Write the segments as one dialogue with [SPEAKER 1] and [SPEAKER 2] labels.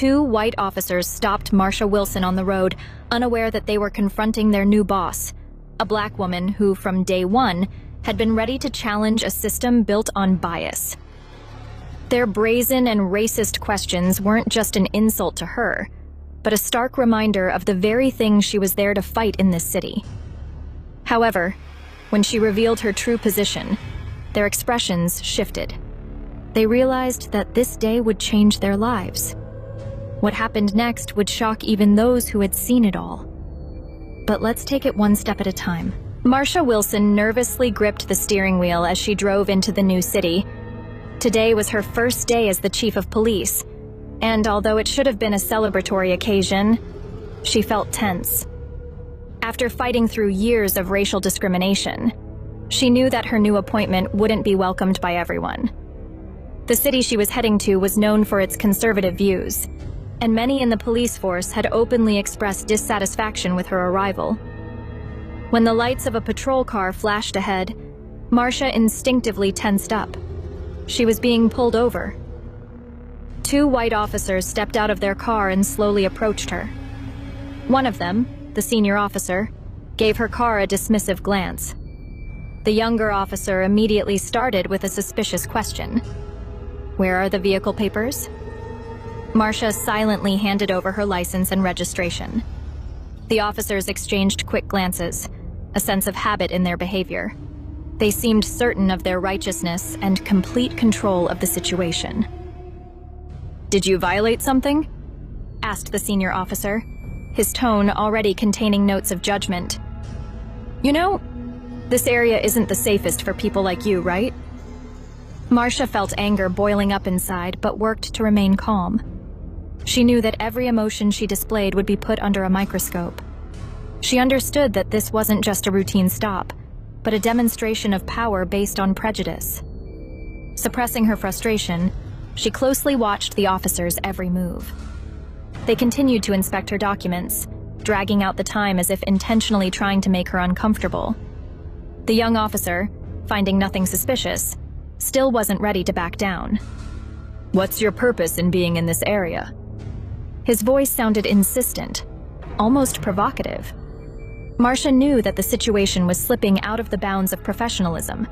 [SPEAKER 1] Two white officers stopped Marsha Wilson on the road, unaware that they were confronting their new boss, a black woman who, from day one, had been ready to challenge a system built on bias. Their brazen and racist questions weren't just an insult to her, but a stark reminder of the very thing she was there to fight in this city. However, when she revealed her true position, their expressions shifted. They realized that this day would change their lives. What happened next would shock even those who had seen it all. But let's take it one step at a time. Marsha Wilson nervously gripped the steering wheel as she drove into the new city. Today was her first day as the chief of police, and although it should have been a celebratory occasion, she felt tense. After fighting through years of racial discrimination, she knew that her new appointment wouldn't be welcomed by everyone. The city she was heading to was known for its conservative views, and many in the police force had openly expressed dissatisfaction with her arrival. When the lights of a patrol car flashed ahead, Marsha instinctively tensed up. She was being pulled over. Two white officers stepped out of their car and slowly approached her. One of them, the senior officer, gave her car a dismissive glance. The younger officer immediately started with a suspicious question. "Where are the vehicle papers?" Marsha silently handed over her license and registration. The officers exchanged quick glances, a sense of habit in their behavior. They seemed certain of their righteousness and complete control of the situation. "Did you violate something?" asked the senior officer, his tone already containing notes of judgment. "You know, this area isn't the safest for people like you, right?" Marsha felt anger boiling up inside, but worked to remain calm. She knew that every emotion she displayed would be put under a microscope. She understood that this wasn't just a routine stop, but a demonstration of power based on prejudice. Suppressing her frustration, she closely watched the officers' every move. They continued to inspect her documents, dragging out the time as if intentionally trying to make her uncomfortable. The young officer, finding nothing suspicious, still wasn't ready to back down. "What's your purpose in being in this area?" His voice sounded insistent, almost provocative. Marsha knew that the situation was slipping out of the bounds of professionalism.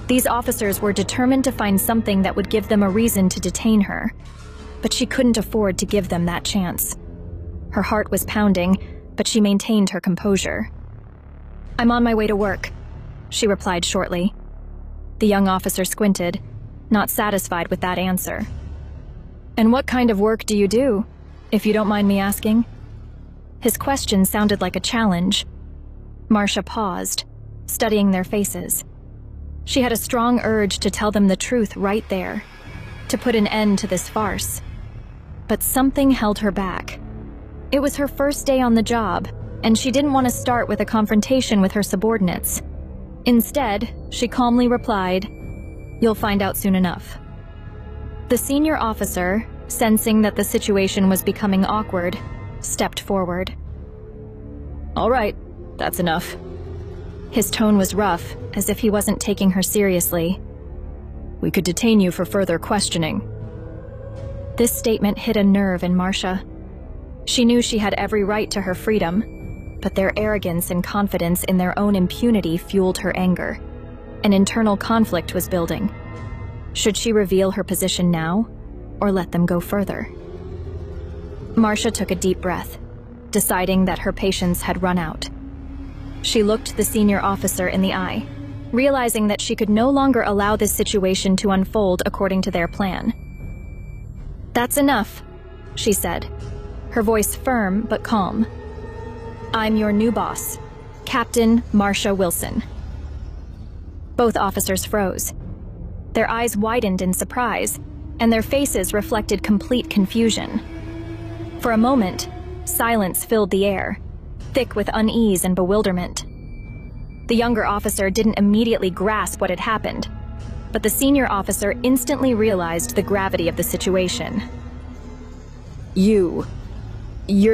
[SPEAKER 1] These officers were determined to find something that would give them a reason to detain her, but she couldn't afford to give them that chance. Her heart was pounding, but she maintained her composure. "I'm on my way to work," she replied shortly. The young officer squinted, not satisfied with that answer. "And what kind of work do you do, if you don't mind me asking?" His question sounded like a challenge. Marsha paused, studying their faces. She had a strong urge to tell them the truth right there, to put an end to this farce. But something held her back. It was her first day on the job, and she didn't want to start with a confrontation with her subordinates. Instead, she calmly replied, "You'll find out soon enough." The senior officer, sensing that the situation was becoming awkward, stepped forward. "All right, that's enough." His tone was rough, as if he wasn't taking her seriously. "We could detain you for further questioning." This statement hit a nerve in Marsha. She knew she had every right to her freedom, but their arrogance and confidence in their own impunity fueled her anger. An internal conflict was building. Should she reveal her position now, or let them go further? Marsha took a deep breath, deciding that her patience had run out. She looked the senior officer in the eye, realizing that she could no longer allow this situation to unfold according to their plan. "That's enough," she said, her voice firm but calm. "I'm your new boss, Captain Marsha Wilson." Both officers froze. Their eyes widened in surprise, and their faces reflected complete confusion. For a moment, silence filled the air, thick with unease and bewilderment. The younger officer didn't immediately grasp what had happened, but the senior officer instantly realized the gravity of the situation. You're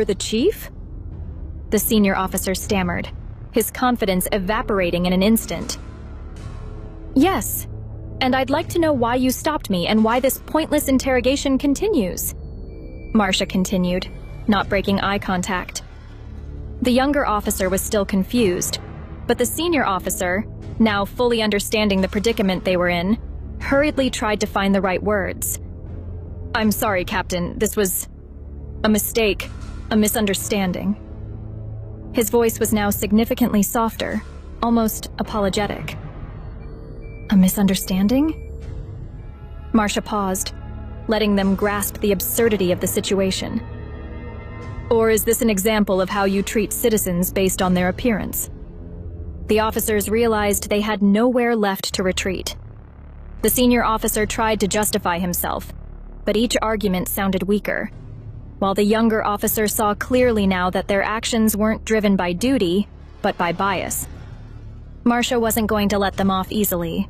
[SPEAKER 1] the chief?" The senior officer stammered, his confidence evaporating in an instant. "Yes, and I'd like to know why you stopped me and why this pointless interrogation continues." Marcia continued, not breaking eye contact. The younger officer was still confused, but the senior officer, now fully understanding the predicament they were in, hurriedly tried to find the right words. "I'm sorry, Captain. This was a mistake, a misunderstanding." His voice was now significantly softer, almost apologetic. "A misunderstanding?" Marcia paused, letting them grasp the absurdity of the situation. "Or is this an example of how you treat citizens based on their appearance?" The officers realized they had nowhere left to retreat. The senior officer tried to justify himself, but each argument sounded weaker, while the younger officer saw clearly now that their actions weren't driven by duty, but by bias. Marcia wasn't going to let them off easily.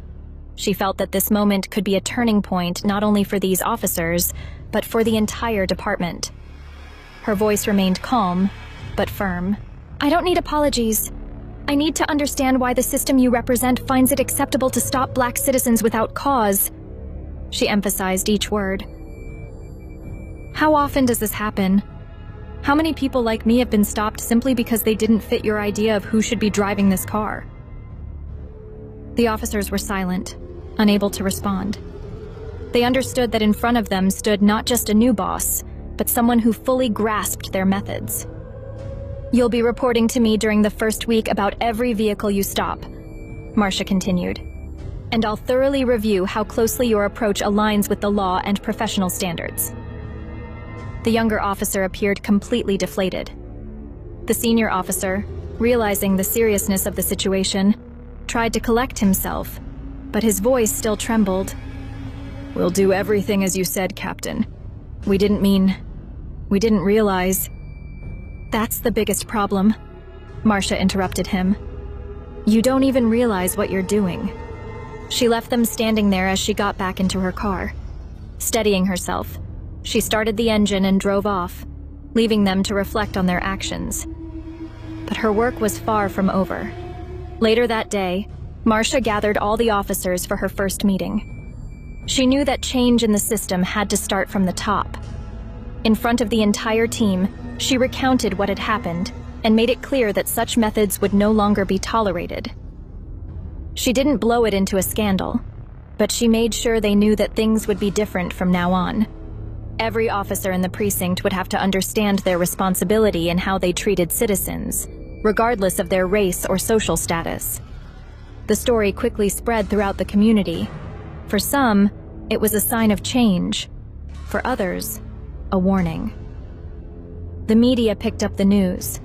[SPEAKER 1] She felt that this moment could be a turning point not only for these officers, but for the entire department. Her voice remained calm, but firm. "I don't need apologies. I need to understand why the system you represent finds it acceptable to stop Black citizens without cause." She emphasized each word. "How often does this happen? How many people like me have been stopped simply because they didn't fit your idea of who should be driving this car?" The officers were silent, unable to respond. They understood that in front of them stood not just a new boss, but someone who fully grasped their methods. "You'll be reporting to me during the first week about every vehicle you stop," Marcia continued, "and I'll thoroughly review how closely your approach aligns with the law and professional standards." The younger officer appeared completely deflated. The senior officer, realizing the seriousness of the situation, tried to collect himself, but his voice still trembled. "We'll do everything as you said, Captain. We didn't realize—" "That's the biggest problem," Marcia interrupted him. "You don't even realize what you're doing." She left them standing there as she got back into her car. Steadying herself, she started the engine and drove off, leaving them to reflect on their actions. But her work was far from over. Later that day, Marcia gathered all the officers for her first meeting. She knew that change in the system had to start from the top. In front of the entire team, she recounted what had happened and made it clear that such methods would no longer be tolerated. She didn't blow it into a scandal, but she made sure they knew that things would be different from now on. Every officer in the precinct would have to understand their responsibility in how they treated citizens, regardless of their race or social status. The story quickly spread throughout the community. For some, it was a sign of change. For others, a warning. The media picked up the news,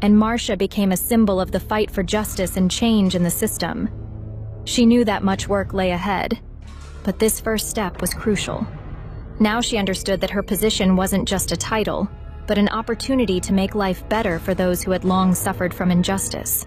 [SPEAKER 1] and Marcia became a symbol of the fight for justice and change in the system. She knew that much work lay ahead, but this first step was crucial. Now she understood that her position wasn't just a title, but an opportunity to make life better for those who had long suffered from injustice.